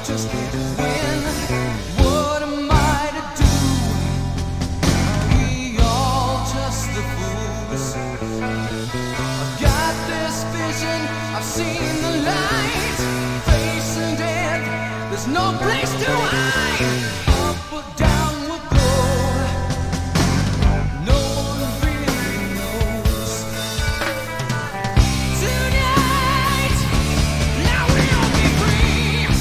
just when. What am I to do? Are we all just the fools? I've got this vision, I've seen the light. Facing death, there's no place to hide. Up or down we'll go. No one really knows. Tonight, now we'll be free.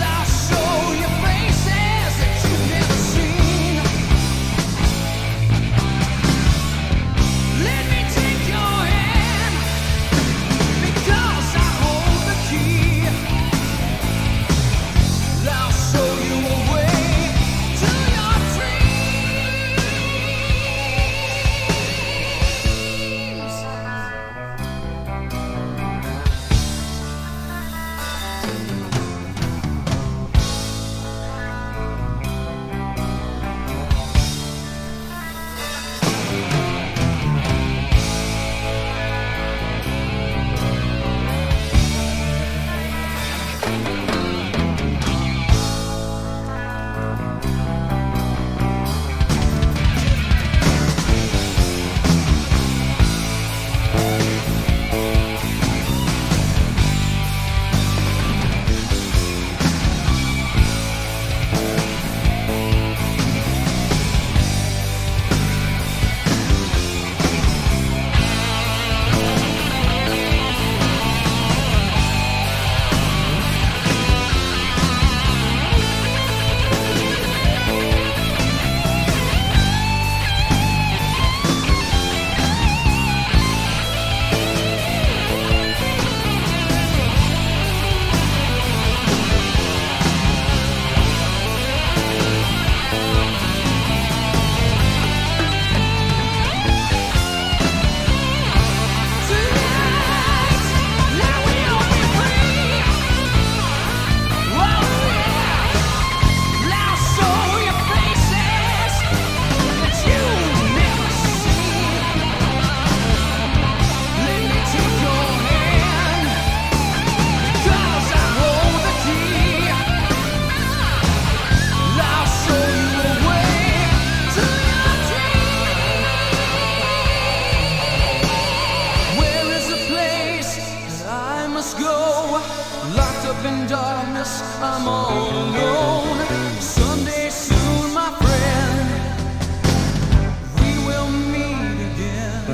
I'll show you faces that you've never seen. Let me take your hand, because I hold the key. I'll show you a way to your dreams. Locked up in darkness, I'm all alone. Someday soon, my friend, we will meet again.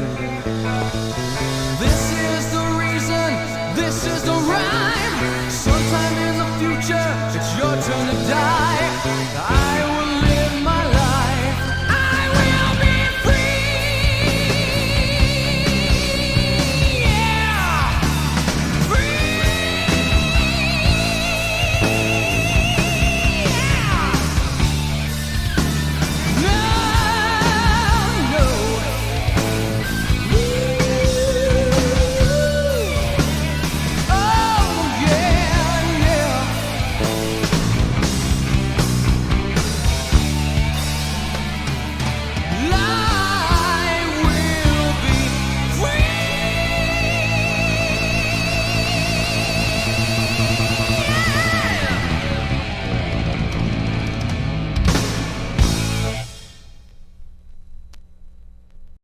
This is the reason, this is the right.